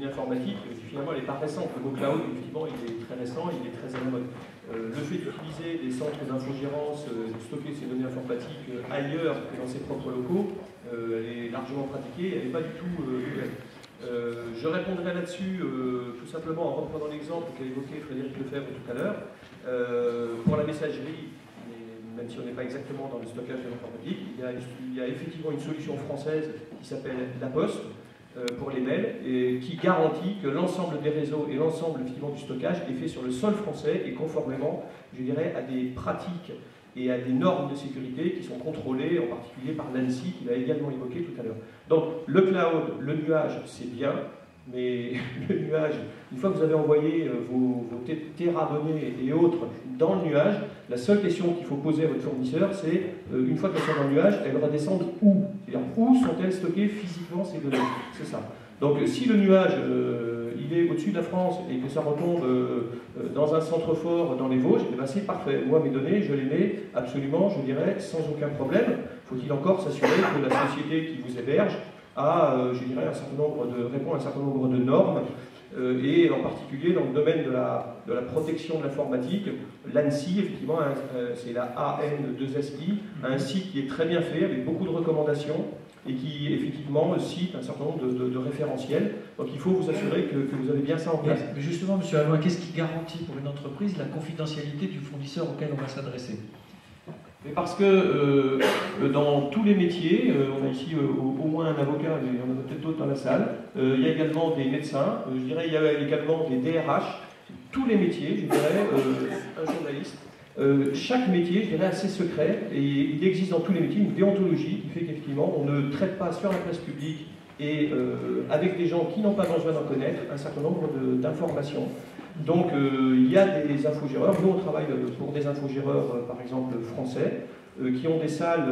données informatiques, finalement, elle n'est pas récente. Le mot cloud, effectivement, il est très récent, il est très à la mode. Le fait d'utiliser des centres d'infogérance, de stocker ces données informatiques ailleurs que dans ses propres locaux, elle est largement pratiquée, elle n'est pas du tout nouvelle. Je répondrai là-dessus tout simplement en reprenant l'exemple qu'a évoqué Frédéric Lefebvre tout à l'heure. Pour la messagerie, même si on n'est pas exactement dans le stockage de l'informatique, il y a effectivement une solution française qui s'appelle La Poste pour les mails et qui garantit que l'ensemble des réseaux et l'ensemble effectivement du stockage est fait sur le sol français et conformément, je dirais, à des pratiques et à des normes de sécurité qui sont contrôlées, en particulier par l'ANSSI, qu'il a également évoqué tout à l'heure. Donc, le cloud, le nuage, c'est bien, mais le nuage, une fois que vous avez envoyé vos téradonnées et autres dans le nuage, la seule question qu'il faut poser à votre fournisseur, c'est, une fois qu'elles sont dans le nuage, elles redescendent où? C'est-à-dire, où sont-elles stockées physiquement ces données? C'est ça. Donc, si le nuage, il est au-dessus de la France et que ça retombe dans un centre fort dans les Vosges, eh ben c'est parfait. Moi, mes données, je les mets absolument, je dirais, sans aucun problème. Faut-il encore s'assurer que la société qui vous héberge je dirais, répond à un certain nombre de normes, et en particulier dans le domaine de la protection de l'informatique, l'ANSSI, effectivement, c'est la AN2SI, un site qui est très bien fait, avec beaucoup de recommandations, et qui, effectivement, cite un certain nombre de référentiels. Donc il faut vous assurer que vous avez bien ça en place. Mais justement, M. Alloy, qu'est-ce qui garantit pour une entreprise la confidentialité du fournisseur auquel on va s'adresser? Mais parce que dans tous les métiers, on a ici au moins un avocat, mais il y en a peut-être d'autres dans la salle, il y a également des médecins, je dirais il y a également des DRH, tous les métiers, je dirais, un journaliste, chaque métier, je dirais, a ses secrets, et il existe dans tous les métiers une déontologie qui fait qu'effectivement on ne traite pas sur la presse publique et avec des gens qui n'ont pas besoin d'en connaître un certain nombre d'informations. Donc il y a des infogéreurs, nous on travaille pour des infogéreurs par exemple français, qui ont des salles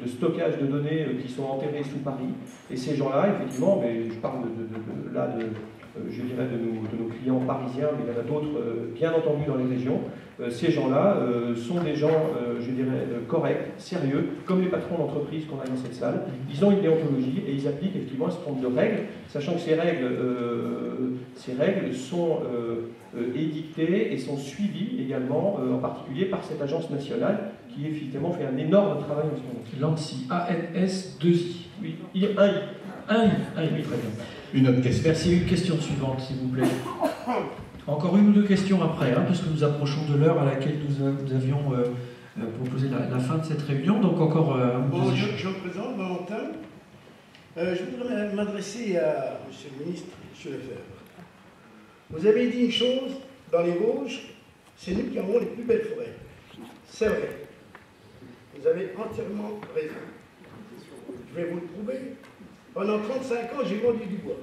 de stockage de données qui sont enterrées sous Paris, et ces gens-là, effectivement, mais je parle je dirais de nos clients parisiens, mais il y en a d'autres bien entendu dans les régions, ces gens-là sont des gens, je dirais, corrects, sérieux, comme les patrons d'entreprise qu'on a dans cette salle. Ils ont une déontologie et ils appliquent effectivement un certain nombre de règles, sachant que ces règles sont édictées et sont suivies également, en particulier par cette agence nationale qui effectivement fait un énorme travail en ce moment. L'ANSSI, ANS2I. Oui, un I. Un I, oui, très bien. Une autre question. Merci. Une question suivante, s'il vous plaît. Encore une ou deux questions après, parce que nous approchons de l'heure à laquelle nous avions proposé la fin de cette réunion. Donc encore bon, je me présente, Valentin. Je voudrais m'adresser à M. le ministre, M. Lefebvre. Vous avez dit une chose, dans les Vosges, c'est nous qui avons les plus belles forêts. C'est vrai. Vous avez entièrement raison. Je vais vous le prouver. Pendant 35 ans, j'ai vendu du bois.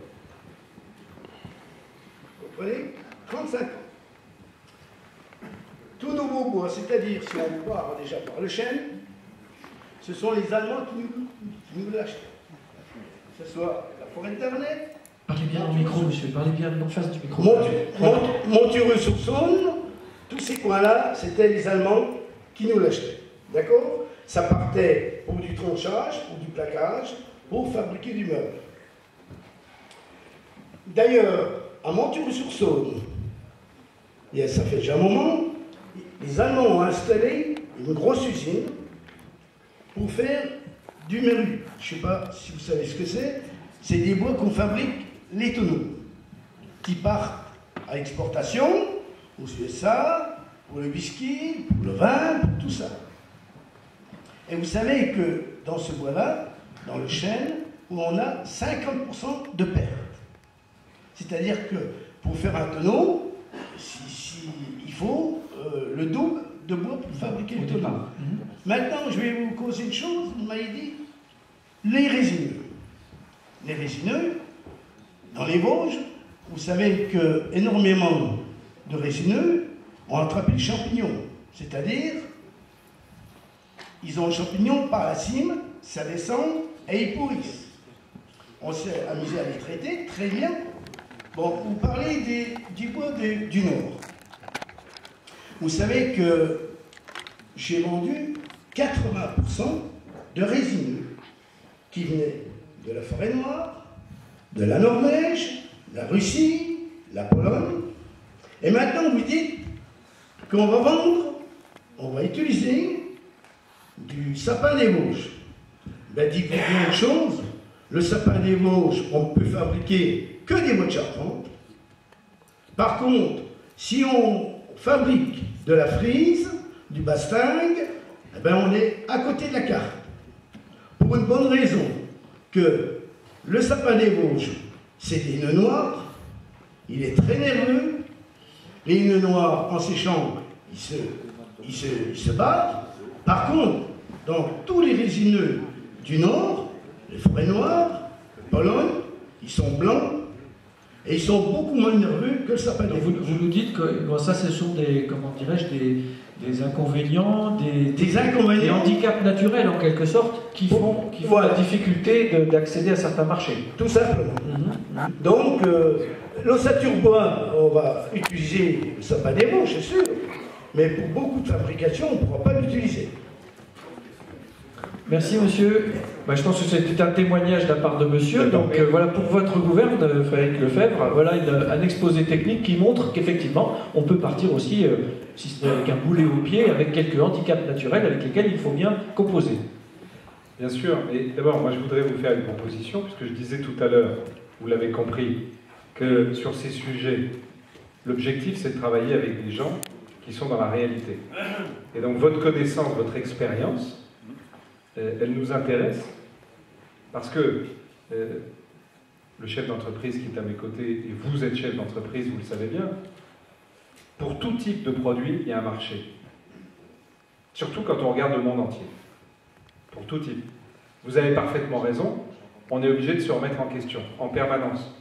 Vous comprenez? 35 ans. Tout nouveau bois, c'est-à-dire, si on part déjà par le chêne, ce sont les Allemands qui nous l'achètent. Que ce soit la forêt de Ternay. Parlez bien au micro, monsieur, parlez bien en face du micro. Montureux-sur-Saône, tous ces coins-là, c'était les Allemands qui nous l'achetaient. D'accord? Ça partait pour du tronçage, pour du plaquage, pour fabriquer du meuble. D'ailleurs, à Montureux-sur-Saône, ça fait déjà un moment, les Allemands ont installé une grosse usine pour faire du merlu. Je ne sais pas si vous savez ce que c'est. C'est des bois qu'on fabrique les tonneaux, qui partent à l'exportation, aux USA, pour le whisky, pour le vin, pour tout ça. Et vous savez que dans ce bois-là, dans le chêne, on a 50% de perte. C'est-à-dire que pour faire un tonneau, il faut le double de bois pour fabriquer le tonneau. Maintenant, je vais vous causer une chose, vous m'avez dit, les résineux. Les résineux, dans les Vosges, vous savez qu'énormément de résineux ont attrapé le champignon. C'est-à-dire, ils ont le champignon par la cime, ça descend et ils pourrissent. On s'est amusé à les traiter, très bien. Bon, vous parlez du bois du Nord. Vous savez que j'ai vendu 80% de résineux qui venaient de la forêt noire, de la Norvège, de la Russie, la Pologne. Et maintenant, vous dites qu'on va vendre, on va utiliser du sapin des Vosges. Ben, dites-vous bien une chose, le sapin des Vosges, on peut fabriquer que des bottes charpentes. Par contre, si on fabrique de la frise, du bastingue, eh ben on est à côté de la carte. Pour une bonne raison, que le sapin des Vosges, c'est des nœuds noirs, il est très nerveux, les nœuds noirs, en séchant, ils se battent. Par contre, dans tous les résineux du Nord, les forêts noires, Pologne, ils sont blancs, et ils sont beaucoup moins nerveux que le sapin des Vosges. Vous nous dites que bon, ça, ce sont des, comment dirais-je, des inconvénients, des handicaps naturels en quelque sorte, qui font voilà. la difficulté d'accéder à certains marchés. Tout simplement. Donc, l'ossature bois, on va utiliser le sapin des Vosges, c'est sûr, mais pour beaucoup de fabrication, on ne pourra pas l'utiliser. Merci monsieur. Bah, je pense que c'était un témoignage de la part de monsieur. Donc voilà, pour votre gouverne, Frédéric Lefebvre, voilà un exposé technique qui montre qu'effectivement, on peut partir aussi, si ce n'est avec un boulet au pied, avec quelques handicaps naturels avec lesquels il faut bien composer. Bien sûr, mais d'abord, moi je voudrais vous faire une proposition, puisque je disais tout à l'heure, vous l'avez compris, que sur ces sujets, l'objectif c'est de travailler avec des gens qui sont dans la réalité. Et donc votre connaissance, votre expérience, elle nous intéresse parce que le chef d'entreprise qui est à mes côtés, et vous êtes chef d'entreprise, vous le savez bien, pour tout type de produit, il y a un marché. Surtout quand on regarde le monde entier. Pour tout type. Vous avez parfaitement raison, on est obligé de se remettre en question, en permanence.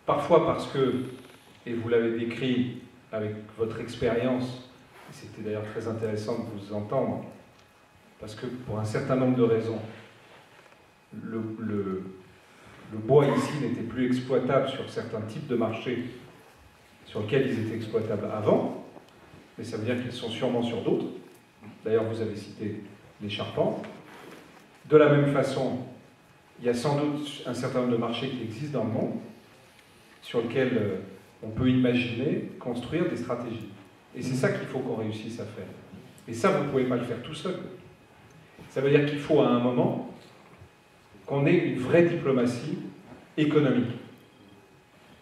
Parfois parce que, et vous l'avez décrit avec votre expérience, et c'était d'ailleurs très intéressant de vous entendre, parce que pour un certain nombre de raisons, le bois ici n'était plus exploitable sur certains types de marchés sur lesquels ils étaient exploitables avant, mais ça veut dire qu'ils sont sûrement sur d'autres. D'ailleurs, vous avez cité les charpentes. De la même façon, il y a sans doute un certain nombre de marchés qui existent dans le monde sur lesquels on peut imaginer construire des stratégies. Et c'est ça qu'il faut qu'on réussisse à faire. Et ça, vous ne pouvez pas le faire tout seul. Ça veut dire qu'il faut à un moment qu'on ait une vraie diplomatie économique.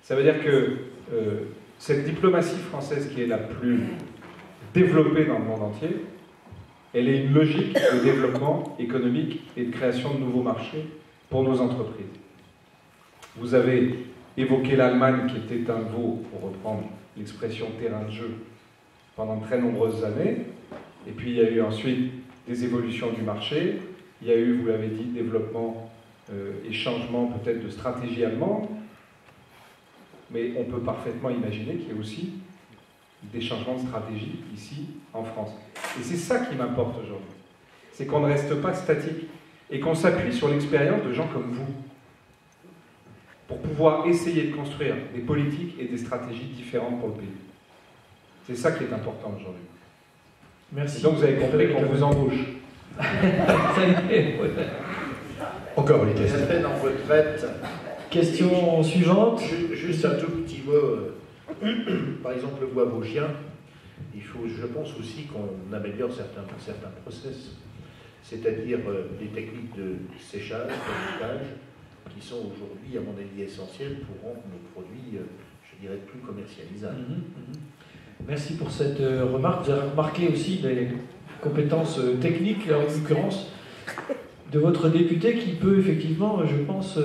Ça veut dire que cette diplomatie française qui est la plus développée dans le monde entier, elle est une logique de développement économique et de création de nouveaux marchés pour nos entreprises. Vous avez évoqué l'Allemagne qui était un veau, pour reprendre l'expression terrain de jeu, pendant de très nombreuses années. Et puis il y a eu ensuite des évolutions du marché. Il y a eu, vous l'avez dit, développement et changement peut-être de stratégie allemande. Mais on peut parfaitement imaginer qu'il y ait aussi des changements de stratégie ici, en France. Et c'est ça qui m'importe aujourd'hui. C'est qu'on ne reste pas statique et qu'on s'appuie sur l'expérience de gens comme vous pour pouvoir essayer de construire des politiques et des stratégies différentes pour le pays. C'est ça qui est important aujourd'hui. Merci. Et donc vous avez compris qu'on vous embauche. Ça y est, ouais. Encore une question. Vous êtes en retraite. Question suivante. Juste un tout petit mot. Par exemple, le bois vosgien, il faut, je pense aussi qu'on améliore certains process, c'est-à-dire les techniques de séchage, d'héritage, qui sont aujourd'hui, à mon avis, essentielles pour rendre nos produits, je dirais, plus commercialisables. Merci pour cette remarque. Vous avez remarqué aussi les compétences techniques, en l'occurrence, de votre député qui peut effectivement, je pense,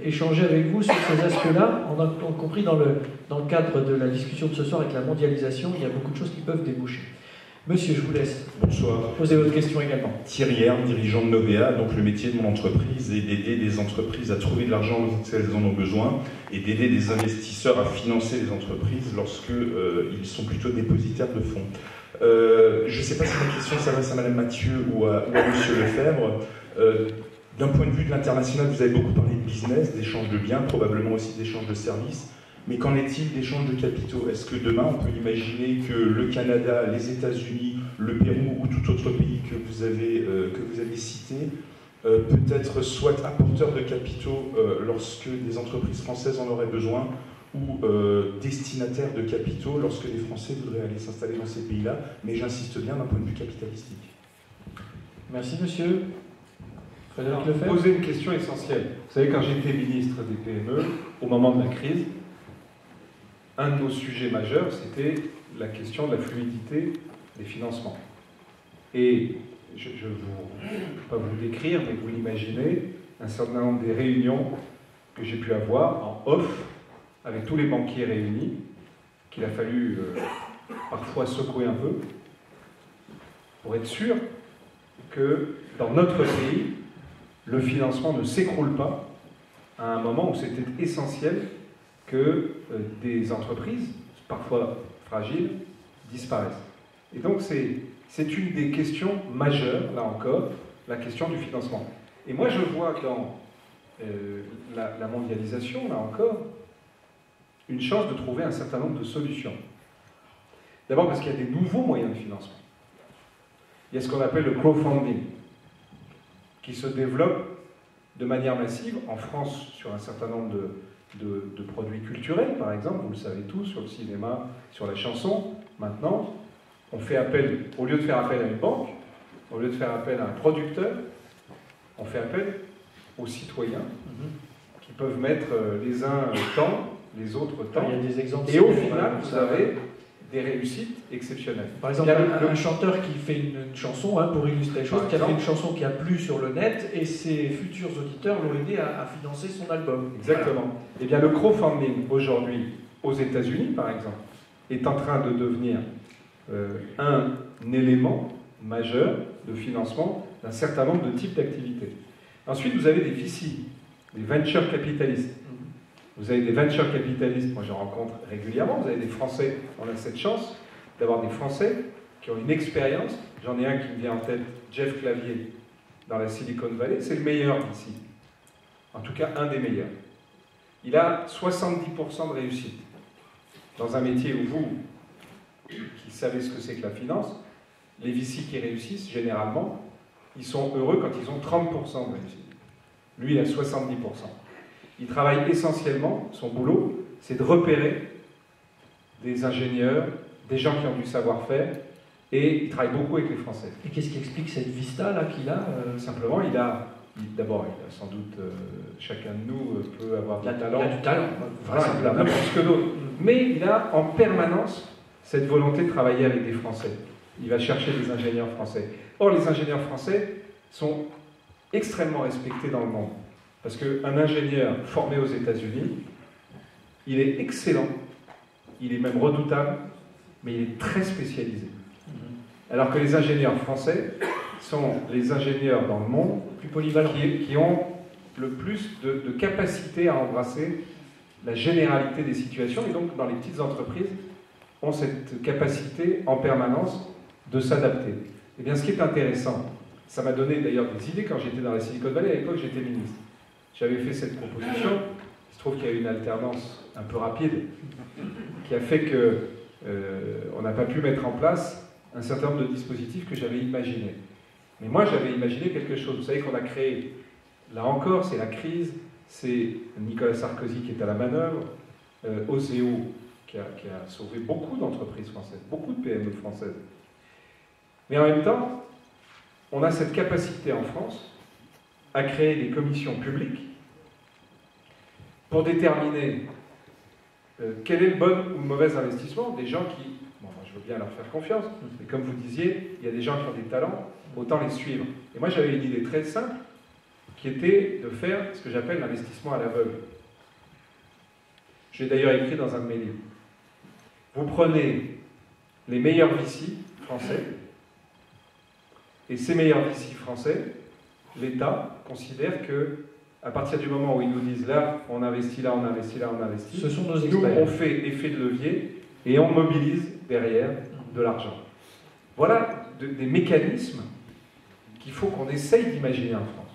échanger avec vous sur ces aspects-là. On a compris dans le cadre de la discussion de ce soir avec la mondialisation, il y a beaucoup de choses qui peuvent déboucher. Monsieur, je vous laisse. Bonsoir. Poser votre question également. Thierry Herm, dirigeant de Novea. Donc le métier de mon entreprise est d'aider des entreprises à trouver de l'argent lorsque elles en ont besoin et d'aider des investisseurs à financer les entreprises lorsque ils sont plutôt dépositaires de fonds. Je ne sais pas si ma question s'adresse à Madame Mathieu ou à Monsieur Lefebvre. D'un point de vue de l'international, vous avez beaucoup parlé de business, d'échange de biens, probablement aussi d'échange de services. Mais qu'en est-il d'échange de capitaux? Est-ce que demain, on peut imaginer que le Canada, les États-Unis, le Pérou ou tout autre pays que vous avez cité peut-être soit apporteur de capitaux lorsque des entreprises françaises en auraient besoin, ou destinataires de capitaux lorsque les Français voudraient aller s'installer dans ces pays-là, mais j'insiste bien d'un point de vue capitalistique. Merci, monsieur. Frédéric Vous Lefebvre. posez une question essentielle. Vous savez, quand j'étais ministre des PME, au moment de la crise, un de nos sujets majeurs, c'était la question de la fluidité des financements. Et je ne vais pas vous le décrire, mais vous l'imaginez, un certain nombre des réunions que j'ai pu avoir en off, avec tous les banquiers réunis, qu'il a fallu parfois secouer un peu, pour être sûr que dans notre pays, le financement ne s'écroule pas à un moment où c'était essentiel que des entreprises, parfois fragiles, disparaissent. Et donc c'est une des questions majeures, là encore, la question du financement. Et moi je vois dans la mondialisation, là encore, une chance de trouver un certain nombre de solutions. D'abord parce qu'il y a des nouveaux moyens de financement. Il y a ce qu'on appelle le crowdfunding, qui se développe de manière massive en France sur un certain nombre de produits culturels, par exemple, vous le savez tous, sur le cinéma, sur la chanson. Maintenant, on fait appel, au lieu de faire appel à une banque, au lieu de faire appel à un producteur, on fait appel aux citoyens qui peuvent mettre les uns temps, les autres temps. Il y a des exemples. Et au final, vous avez des réussites exceptionnelles. Par exemple, un chanteur qui fait une chanson, pour illustrer les choses, qui a fait une chanson qui a plu sur le net, et ses futurs auditeurs l'ont aidé à financer son album. Exactement. Voilà. Eh bien, le crowdfunding, aujourd'hui, aux États-Unis, par exemple, est en train de devenir un élément majeur de financement d'un certain nombre de types d'activités. Ensuite, vous avez des VC, des venture capitalistes. Vous avez des venture capitalistes, moi j'en rencontre régulièrement, vous avez des Français, on a cette chance d'avoir des Français qui ont une expérience. J'en ai un qui me vient en tête, Jeff Clavier, dans la Silicon Valley, c'est le meilleur ici. En tout cas, un des meilleurs. Il a 70% de réussite. Dans un métier où vous, qui savez ce que c'est que la finance, les VC qui réussissent, généralement, ils sont heureux quand ils ont 30% de réussite. Lui, il a 70%. Il travaille essentiellement, son boulot, c'est de repérer des ingénieurs, des gens qui ont du savoir-faire, et il travaille beaucoup avec les Français. Et qu'est-ce qui explique cette vista-là qu'il a Simplement, d'abord, il a sans doute, chacun de nous peut avoir du talent. Il a du talent, vraisemblablement plus que d'autres. Mais il a en permanence cette volonté de travailler avec des Français. Il va chercher des ingénieurs français. Or, les ingénieurs français sont extrêmement respectés dans le monde. Parce qu'un ingénieur formé aux États-Unis, il est excellent, il est même redoutable, mais il est très spécialisé. Alors que les ingénieurs français sont les ingénieurs dans le monde plus polyvalents, qui ont le plus de capacité à embrasser la généralité des situations, et donc dans les petites entreprises, ont cette capacité en permanence de s'adapter. Et bien, ce qui est intéressant, ça m'a donné d'ailleurs des idées quand j'étais dans la Silicon Valley, à l'époque j'étais ministre. J'avais fait cette proposition, il se trouve qu'il y a eu une alternance un peu rapide qui a fait qu'on n'a pas pu mettre en place un certain nombre de dispositifs que j'avais imaginés. Mais moi j'avais imaginé quelque chose. Vous savez qu'on a créé, là encore c'est la crise, c'est Nicolas Sarkozy qui est à la manœuvre, Oseo qui a sauvé beaucoup d'entreprises françaises, beaucoup de PME françaises. Mais en même temps, on a cette capacité en France à créer des commissions publiques pour déterminer quel est le bon ou le mauvais investissement des gens qui... Bon, je veux bien leur faire confiance, mais comme vous disiez, il y a des gens qui ont des talents, autant les suivre. Et moi, j'avais une idée très simple, qui était de faire ce que j'appelle l'investissement à l'aveugle. J'ai d'ailleurs écrit dans un de mes livres. Vous prenez les meilleurs VC français, et ces meilleurs VC français, l'État considère que à partir du moment où ils nous disent là, on investit là, on investit là, on investit, ce sont nos experts. Nous, on fait effet de levier et on mobilise derrière de l'argent. Voilà des mécanismes qu'il faut qu'on essaye d'imaginer en France.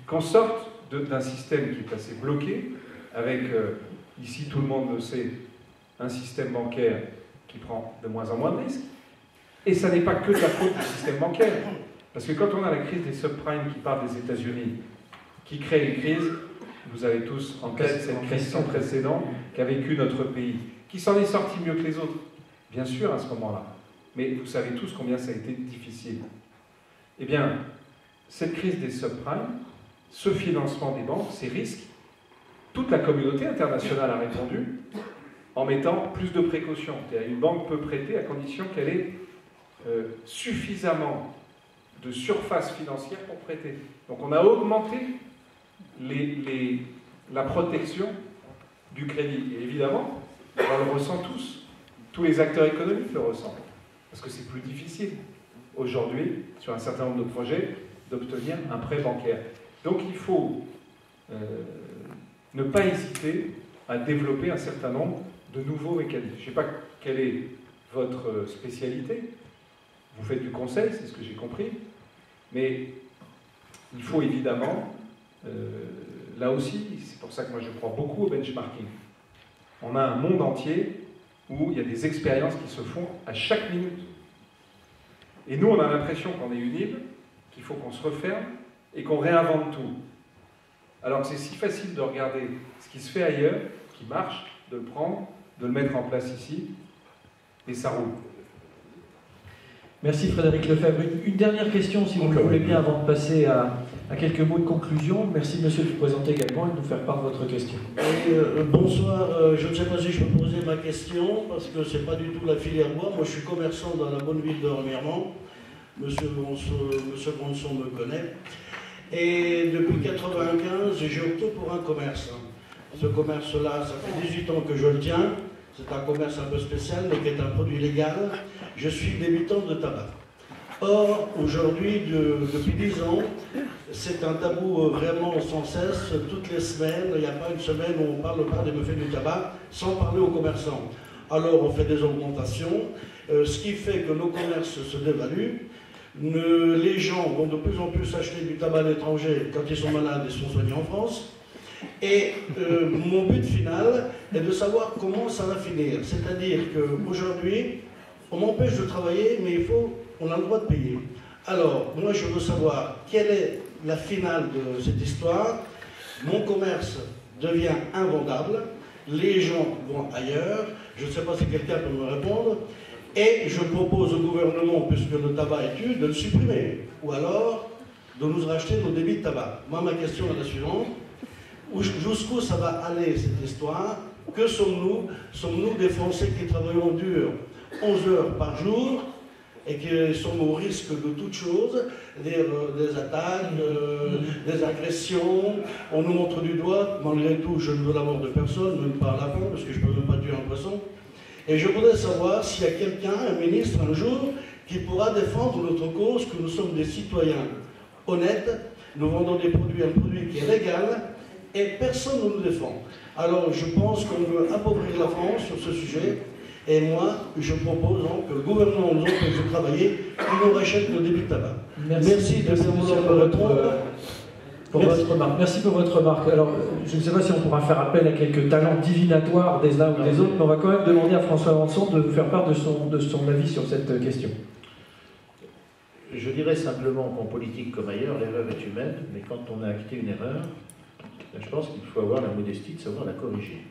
Qu'on sorte d'un système qui est assez bloqué, avec, ici tout le monde le sait, un système bancaire qui prend de moins en moins de risques. Et ça n'est pas que de la faute du système bancaire. Parce que quand on a la crise des subprimes qui part des États-Unis, qui crée une crise, Vous avez tous en tête cette crise sans précédent qu'a vécu notre pays, qui s'en est sorti mieux que les autres, bien sûr, à ce moment-là. Mais vous savez tous combien ça a été difficile. Eh bien, cette crise des subprimes, ce financement des banques, ces risques, toute la communauté internationale a répondu en mettant plus de précautions. Une banque peut prêter à condition qu'elle ait suffisamment de surface financière pour prêter. Donc on a augmenté la protection du crédit. Et évidemment, on le ressent tous les acteurs économiques le ressentent, parce que c'est plus difficile aujourd'hui, sur un certain nombre de projets, d'obtenir un prêt bancaire. Donc il faut ne pas hésiter à développer un certain nombre de nouveaux mécanismes. Je ne sais pas quelle est votre spécialité, vous faites du conseil, c'est ce que j'ai compris, mais il faut évidemment, là aussi, c'est pour ça que moi je crois beaucoup au benchmarking. On a un monde entier où il y a des expériences qui se font à chaque minute. Et nous, on a l'impression qu'on est une île, qu'il faut qu'on se referme et qu'on réinvente tout. Alors que c'est si facile de regarder ce qui se fait ailleurs, qui marche, de le prendre, de le mettre en place ici, et ça roule. Merci Frédéric Lefebvre. Une dernière question, si vous le voulez bien, avant de passer à quelques mots de conclusion. Merci monsieur de vous présenter également et de nous faire part de votre question. Bonsoir, je ne sais pas si je peux poser ma question, parce que ce n'est pas du tout la filière bois. Moi je suis commerçant dans la bonne ville de Remiremont. Monsieur Bronson me connaît. Et depuis 1995, j'ai opté pour un commerce. Ce commerce-là, ça fait 18 ans que je le tiens. C'est un commerce un peu spécial, mais qui est un produit légal. Je suis débutant de tabac. Or, aujourd'hui, depuis 10 ans, c'est un tabou vraiment sans cesse. Toutes les semaines, il n'y a pas une semaine où on parle pas des méfaits du tabac sans parler aux commerçants. Alors, on fait des augmentations, ce qui fait que nos commerces se dévaluent. Les gens vont de plus en plus acheter du tabac à l'étranger quand ils sont malades et sont soignés en France. Et mon but final est de savoir comment ça va finir. C'est-à-dire qu'aujourd'hui, on m'empêche de travailler, mais on a le droit de payer. Alors, moi, je veux savoir quelle est la finale de cette histoire. Mon commerce devient invendable, les gens vont ailleurs. Je ne sais pas si quelqu'un peut me répondre. Et je propose au gouvernement, puisque le tabac est tué, de le supprimer. Ou alors, de nous racheter nos débits de tabac. Moi, ma question est la suivante. Jusqu'où ça va aller, cette histoire? Que sommes-nous? Sommes-nous des Français qui travaillons dur 11 heures par jour et qui sommes au risque de toutes choses, des attaques, des agressions, on nous montre du doigt, malgré tout je ne veux la mort de personne, même pas à la fin, parce que je ne peux même pas tuer un poisson. Et je voudrais savoir s'il y a quelqu'un, un ministre un jour, qui pourra défendre notre cause, que nous sommes des citoyens honnêtes, nous vendons des produits, un produit qui est légal, et personne ne nous défend. Alors je pense qu'on veut appauvrir la France sur ce sujet. Et moi, je propose donc que le gouvernement nous empêche de travailler, qu'il nous rachète nos débits de tabac. Merci de votre remarque. Merci pour votre remarque. Alors, je ne sais pas si on pourra faire appel à quelques talents divinatoires des uns ou des autres, mais on va quand même demander à François Lançon de vous faire part de son avis sur cette question. Je dirais simplement qu'en politique comme ailleurs, l'erreur est humaine, mais quand on a acté une erreur, je pense qu'il faut avoir la modestie de savoir la corriger.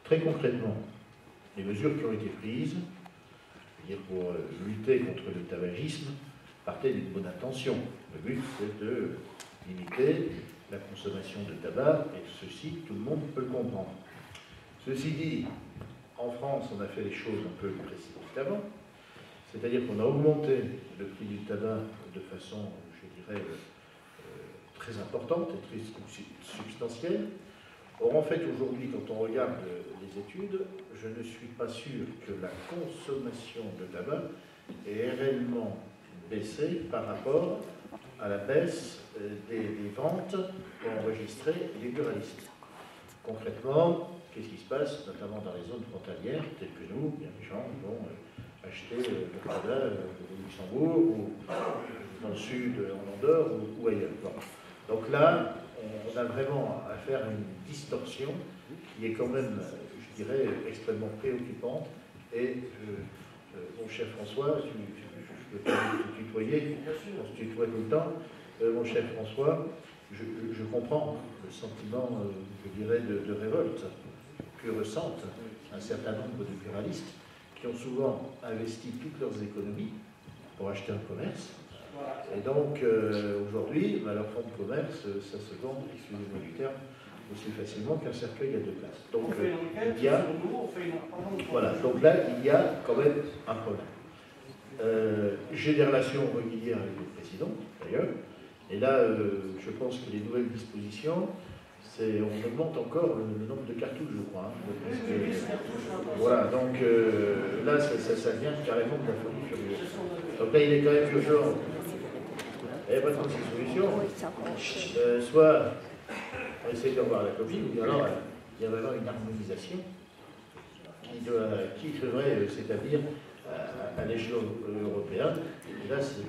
Très concrètement, les mesures qui ont été prises, pour lutter contre le tabagisme, partaient d'une bonne intention. Le but, c'est de limiter la consommation de tabac, et ceci, tout le monde peut le comprendre. Ceci dit, en France, on a fait les choses un peu précipitamment, c'est-à-dire qu'on a augmenté le prix du tabac de façon, je dirais, très importante et très substantielle. Or, en fait, aujourd'hui, quand on regarde les études, je ne suis pas sûr que la consommation de tabac ait réellement baissé par rapport à la baisse des ventes enregistrées des buralistes. Concrètement, qu'est-ce qui se passe, notamment dans les zones frontalières, telles que nous, bien les gens vont acheter le tabac au Luxembourg, ou dans le sud, en Andorre, ou ailleurs. Bon. Donc là, on a vraiment affaire à une distorsion qui est quand même, je dirais, extrêmement préoccupante. Et mon cher François, je peux te tutoyer, on se tutoie tout le temps, mon cher François, je comprends le sentiment, je dirais, de révolte que ressentent un certain nombre de pluralistes qui ont souvent investi toutes leurs économies pour acheter un commerce. Et donc, aujourd'hui, leur fonds de commerce, ça se vend, excusez-moi du terme, aussi facilement qu'un cercueil à 2 places. Donc, il y a, voilà, donc là, il y a quand même un problème. J'ai des relations régulières avec le président, d'ailleurs, et là, je pense que les nouvelles dispositions, on augmente encore le nombre de cartouches, je crois. Voilà, donc là, ça vient carrément de la folie furieuse. Donc là, il est quand même urgent. Il n'y a pas de solution. Soit on essaie de revoir la copie, ou alors il y a vraiment une harmonisation qui devrait s'établir à l'échelon européen. Et là, c'est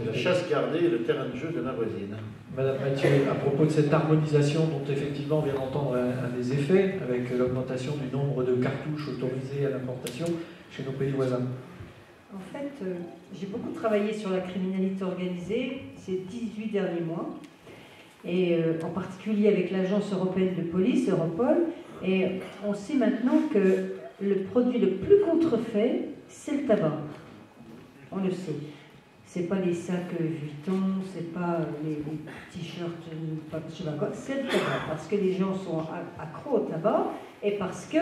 la chasse gardée, le terrain de jeu de ma voisine. Madame Mathieu, à propos de cette harmonisation dont effectivement on vient d'entendre un des effets, avec l'augmentation du nombre de cartouches autorisées à l'importation chez nos pays voisins. En fait, j'ai beaucoup travaillé sur la criminalité organisée ces 18 derniers mois, et en particulier avec l'Agence européenne de police, Europol, et on sait maintenant que le produit le plus contrefait, c'est le tabac. On le sait. C'est pas les sacs Vuitton, c'est pas les t-shirts, je sais pas quoi, c'est le tabac, parce que les gens sont accros au tabac, et parce que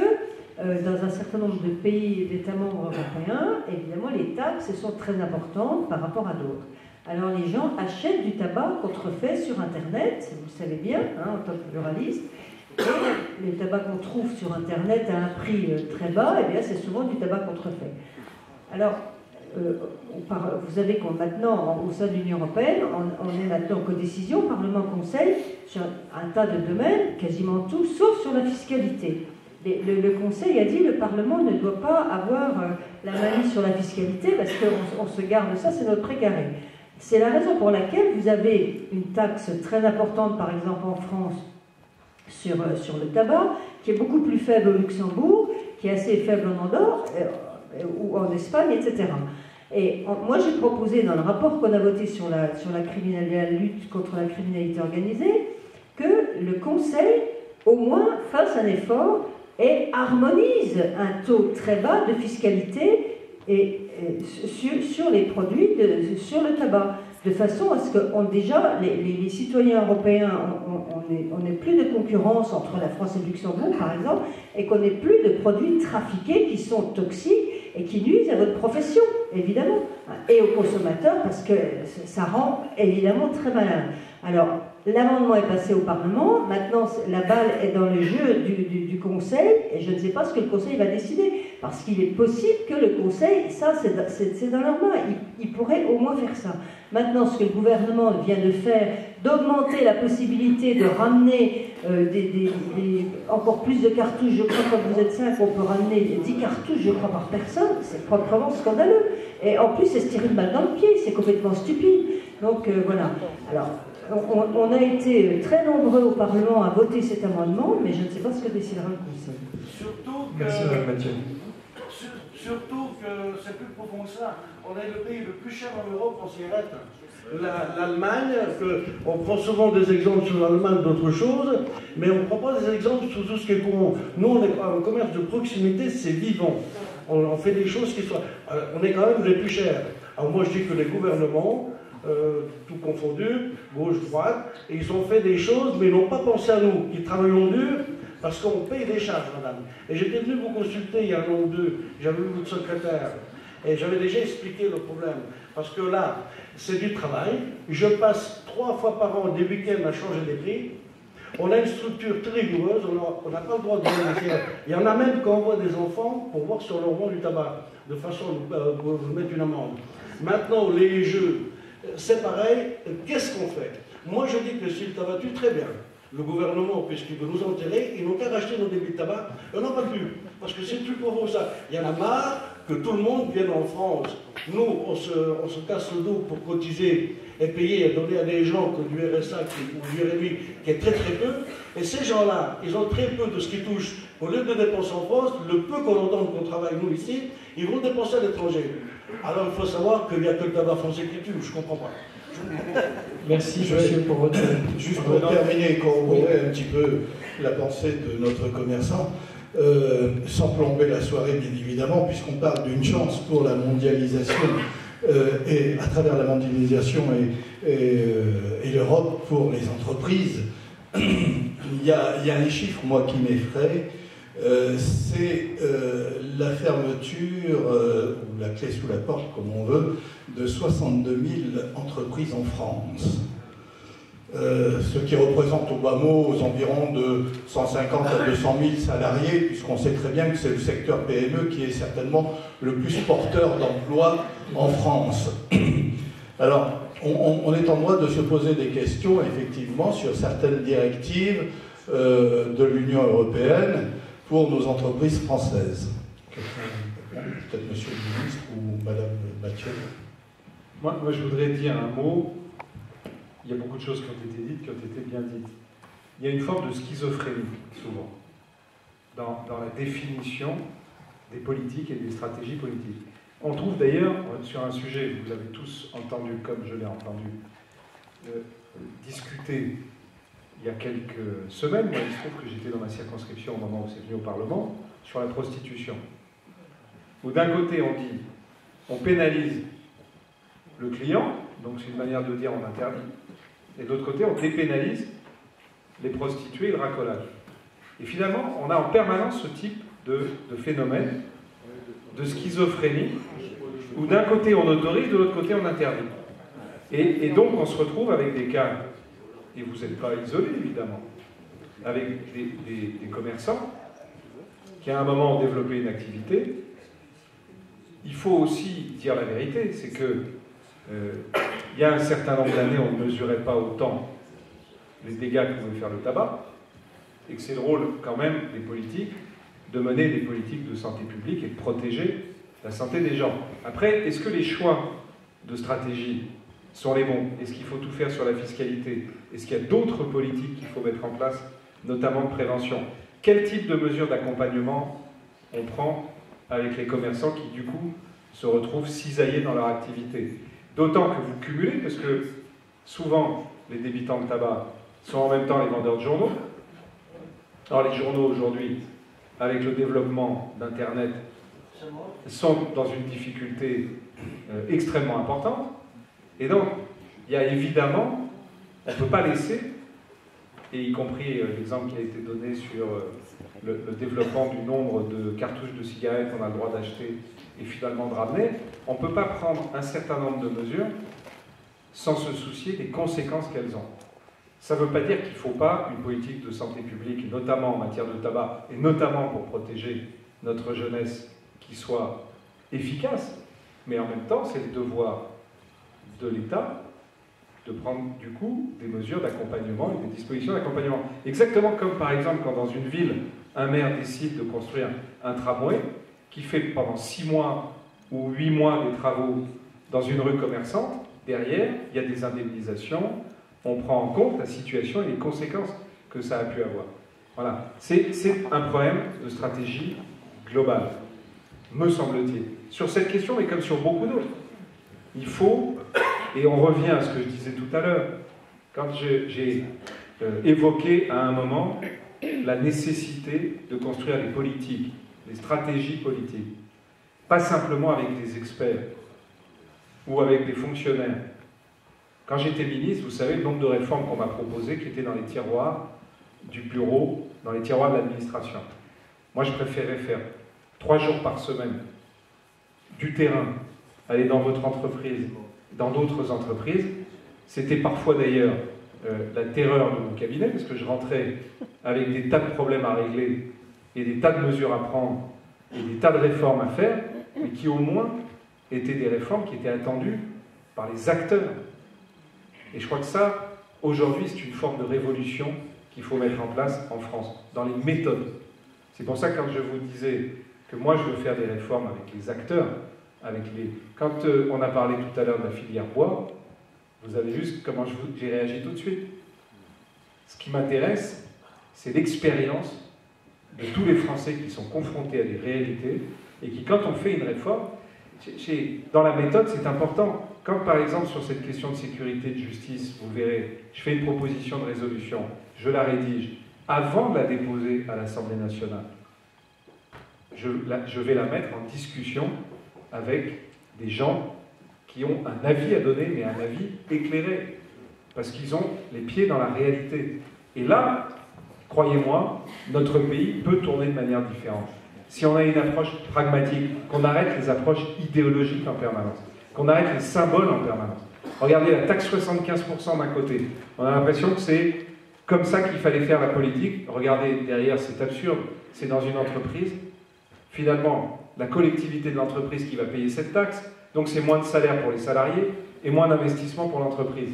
dans un certain nombre de pays d'États membres européens, évidemment, les taxes sont très importantes par rapport à d'autres. Alors les gens achètent du tabac contrefait sur Internet, vous le savez bien, hein, en tant que pluraliste, et les tabacs qu'on trouve sur Internet à un prix très bas, eh bien c'est souvent du tabac contrefait. Alors, vous savez qu'on maintenant, au sein de l'Union européenne, on est maintenant en codécision, Parlement, Conseil, sur un tas de domaines, quasiment tout, sauf sur la fiscalité. Le Conseil a dit que le Parlement ne doit pas avoir la mainmise sur la fiscalité parce qu'on se garde ça, c'est notre précaré. C'est la raison pour laquelle vous avez une taxe très importante, par exemple en France, sur le tabac, qui est beaucoup plus faible au Luxembourg, qui est assez faible en Andorre, ou en Espagne, etc. Et moi, j'ai proposé dans le rapport qu'on a voté sur la lutte contre la criminalité organisée que le Conseil, au moins, fasse un effort et harmonise un taux très bas de fiscalité sur les produits, sur le tabac, de façon à ce que déjà les citoyens européens, on n'ait plus de concurrence entre la France et le Luxembourg, par exemple, et qu'on n'ait plus de produits trafiqués qui sont toxiques et qui nuisent à votre profession, évidemment, et aux consommateurs, parce que ça rend évidemment très malin. Alors, l'amendement est passé au Parlement, maintenant la balle est dans le jeu du Conseil, et je ne sais pas ce que le Conseil va décider, parce qu'il est possible que le Conseil, ça c'est dans leurs mains, il pourrait au moins faire ça. Maintenant, ce que le gouvernement vient de faire, d'augmenter la possibilité de ramener encore plus de cartouches, je crois que quand vous êtes 5, on peut ramener 10 cartouches, je crois, par personne, c'est proprement scandaleux. Et en plus, c'est se tirer une balle dans le pied, c'est complètement stupide. Donc voilà. Alors, on a été très nombreux au Parlement à voter cet amendement, mais je ne sais pas ce que décidera le Conseil. Merci, Mathieu. Surtout que c'est plus profond que ça. On est le pays le plus cher en Europe en cigarettes. L'Allemagne, on prend souvent des exemples sur l'Allemagne d'autres choses, mais on ne prend pas des exemples sur tout ce qui est courant. Nous, on est un commerce de proximité, c'est vivant. On fait des choses qui soient... on est quand même les plus chers. Alors moi, je dis que les gouvernements, tout confondu, gauche, droite, et ils ont fait des choses, mais ils n'ont pas pensé à nous, qui travaillons dur, parce qu'on paye des charges, madame. Et j'étais venu vous consulter il y a un an ou deux, j'avais vu votre secrétaire, et j'avais déjà expliqué le problème. Parce que là, c'est du travail, je passe 3 fois par an des week-ends à changer des prix, on a une structure très rigoureuse, on n'a pas le droit de vérifier. Il y en a même qui envoient des enfants pour voir si on leur vend du tabac, de façon à vous mettre une amende. Maintenant, les jeux, c'est pareil, qu'est-ce qu'on fait? Moi, je dis que si le tabac tue, très bien. Le gouvernement, puisqu'il veut nous enterrer, ils n'ont qu'à racheter nos débits de tabac, on n'en parle plus. Parce que c'est plus pour ça. Il y en a marre que tout le monde vienne en France. Nous, on se casse le dos pour cotiser et payer et donner à des gens que du RSA ou du RMI, qui est très très peu. Et ces gens-là, ils ont très peu de ce qu'ils touchent. Au lieu de dépenser en France, le peu qu'on entend qu'on travaille nous ici, ils vont dépenser à l'étranger. Alors il faut savoir qu'il n'y a que le tabac français qui tue, je ne comprends pas. Merci, monsieur, pour votre... Juste pour terminer et corroborer un petit peu la pensée de notre commerçant, sans plomber la soirée, bien évidemment, puisqu'on parle d'une chance pour la mondialisation, et à travers la mondialisation et l'Europe pour les entreprises, il y a un chiffre, moi, qui m'effraie, c'est la fermeture, ou la clé sous la porte, comme on veut, de 62 000 entreprises en France. Ce qui représente au bas mot aux environs de 150 à 200 000 salariés, puisqu'on sait très bien que c'est le secteur PME qui est certainement le plus porteur d'emplois en France. Alors, on est en droit de se poser des questions, effectivement, sur certaines directives de l'Union européenne pour nos entreprises françaises. Peut-être monsieur le ministre ou madame Mathieu. Moi, je voudrais dire un mot. Il y a beaucoup de choses qui ont été dites, qui ont été bien dites. Il y a une forme de schizophrénie, souvent, dans la définition des politiques et des stratégies politiques. On trouve d'ailleurs, sur un sujet, vous l'avez tous entendu, comme je l'ai entendu, discuter il y a quelques semaines. Moi, il se trouve que j'étais dans ma circonscription au moment où c'est venu au Parlement, sur la prostitution. Où d'un côté, on dit, on pénalise le client, donc c'est une manière de dire on interdit, et de l'autre côté, on dépénalise les prostituées et le racolage. Et finalement, on a en permanence ce type de phénomène de schizophrénie, où d'un côté on autorise, de l'autre côté on interdit. Et donc on se retrouve avec des cas, et vous n'êtes pas isolés évidemment, avec des commerçants qui à un moment ont développé une activité. Il faut aussi dire la vérité, c'est que il y a un certain nombre d'années, on ne mesurait pas autant les dégâts que pouvait faire le tabac, et que c'est le rôle quand même des politiques de mener des politiques de santé publique et de protéger la santé des gens. Après, est-ce que les choix de stratégie sont les bons? Est-ce qu'il faut tout faire sur la fiscalité? Est-ce qu'il y a d'autres politiques qu'il faut mettre en place, notamment de prévention? Quel type de mesures d'accompagnement on prend avec les commerçants qui, du coup, se retrouvent cisaillés dans leur activité? D'autant que vous cumulez, parce que souvent, les débitants de tabac sont en même temps les vendeurs de journaux. Alors les journaux, aujourd'hui, avec le développement d'Internet, sont dans une difficulté extrêmement importante. Et donc, il y a évidemment, on ne peut pas laisser, et y compris l'exemple qui a été donné sur le développement du nombre de cartouches de cigarettes qu'on a le droit d'acheter et finalement de ramener, on ne peut pas prendre un certain nombre de mesures sans se soucier des conséquences qu'elles ont. Ça ne veut pas dire qu'il ne faut pas une politique de santé publique, notamment en matière de tabac, et notamment pour protéger notre jeunesse, qui soit efficace, mais en même temps, c'est le devoir de l'État de prendre du coup des mesures d'accompagnement et des dispositions d'accompagnement. Exactement comme par exemple quand dans une ville, un maire décide de construire un tramway qui fait pendant 6 mois ou 8 mois des travaux dans une rue commerçante, derrière, il y a des indemnisations, on prend en compte la situation et les conséquences que ça a pu avoir. Voilà, c'est un problème de stratégie globale, me semble-t-il. Sur cette question, mais comme sur beaucoup d'autres, il faut, et on revient à ce que je disais tout à l'heure, quand j'ai évoqué à un moment la nécessité de construire des politiques, des stratégies politiques, pas simplement avec des experts ou avec des fonctionnaires. Quand j'étais ministre, vous savez le nombre de réformes qu'on m'a proposées qui étaient dans les tiroirs du bureau, dans les tiroirs de l'administration. Moi, je préférais faire 3 jours par semaine du terrain, aller dans votre entreprise, dans d'autres entreprises. C'était parfois d'ailleurs la terreur de mon cabinet, parce que je rentrais avec des tas de problèmes à régler et des tas de mesures à prendre et des tas de réformes à faire, mais qui au moins étaient des réformes qui étaient attendues par les acteurs. Et je crois que ça, aujourd'hui, c'est une forme de révolution qu'il faut mettre en place en France, dans les méthodes. C'est pour ça que quand je vous disais que moi je veux faire des réformes avec les acteurs, quand on a parlé tout à l'heure de la filière bois, vous avez vu comment j'ai réagi tout de suite. Ce qui m'intéresse, c'est l'expérience de tous les Français qui sont confrontés à des réalités et qui, quand on fait une réforme, dans la méthode, c'est important. quand par exemple sur cette question de sécurité, de justice, vous verrez, je fais une proposition de résolution, je la rédige, avant de la déposer à l'Assemblée nationale, je vais la mettre en discussion avec des gens qui ont un avis à donner, mais un avis éclairé, parce qu'ils ont les pieds dans la réalité. Et là, croyez-moi, notre pays peut tourner de manière différente. Si on a une approche pragmatique, qu'on arrête les approches idéologiques en permanence, qu'on arrête les symboles en permanence. Regardez la taxe 75% d'un côté. On a l'impression que c'est comme ça qu'il fallait faire la politique. Regardez, derrière, c'est absurde. C'est dans une entreprise. Finalement, la collectivité de l'entreprise qui va payer cette taxe, donc c'est moins de salaire pour les salariés et moins d'investissement pour l'entreprise.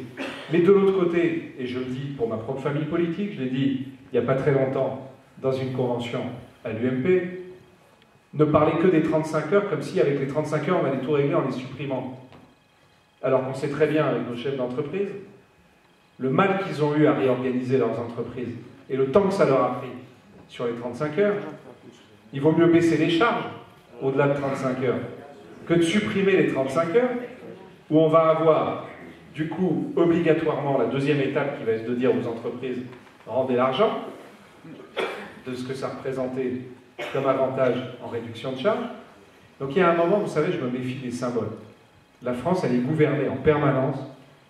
Mais de l'autre côté, et je le dis pour ma propre famille politique, je l'ai dit il n'y a pas très longtemps dans une convention à l'UMP, ne parler que des 35 heures comme si avec les 35 heures on allait tout régler en les supprimant. Alors qu'on sait très bien avec nos chefs d'entreprise le mal qu'ils ont eu à réorganiser leurs entreprises et le temps que ça leur a pris sur les 35 heures, il vaut mieux baisser les charges au-delà de 35 heures que de supprimer les 35 heures où on va avoir du coup obligatoirement la deuxième étape qui va être de dire aux entreprises rendez l'argent de ce que ça représentait comme avantage en réduction de charges. Donc il y a un moment, vous savez, je me méfie des symboles. La France, elle est gouvernée en permanence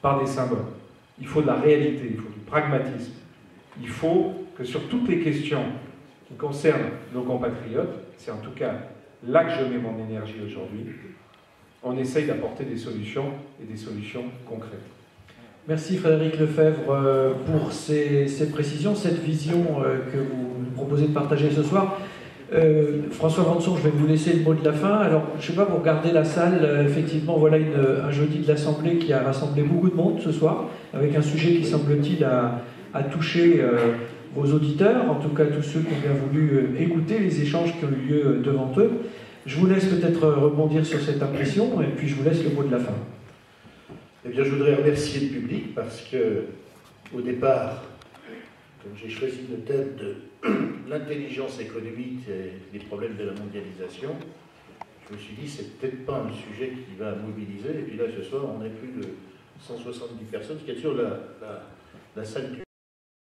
par des symboles. Il faut de la réalité, il faut du pragmatisme. Il faut que sur toutes les questions qui concernent nos compatriotes, c'est en tout cas là que je mets mon énergie aujourd'hui, on essaye d'apporter des solutions et des solutions concrètes. Merci Frédéric Lefebvre pour ces précisions, cette vision que vous nous proposez de partager ce soir. François Vanson, je vais vous laisser le mot de la fin. Alors, je ne sais pas, vous regardez la salle, effectivement, voilà un jeudi de l'Assemblée qui a rassemblé beaucoup de monde ce soir, avec un sujet qui semble-t-il a touché vos auditeurs, en tout cas tous ceux qui ont bien voulu écouter les échanges qui ont eu lieu devant eux. Je vous laisse peut-être rebondir sur cette impression, et puis je vous laisse le mot de la fin. Eh bien, je voudrais remercier le public parce que, au départ, comme j'ai choisi le thème de l'intelligence économique et des problèmes de la mondialisation, je me suis dit c'est peut-être pas un sujet qui va mobiliser. Et puis là, ce soir, on a plus de 170 personnes, ce qui est sur la salle du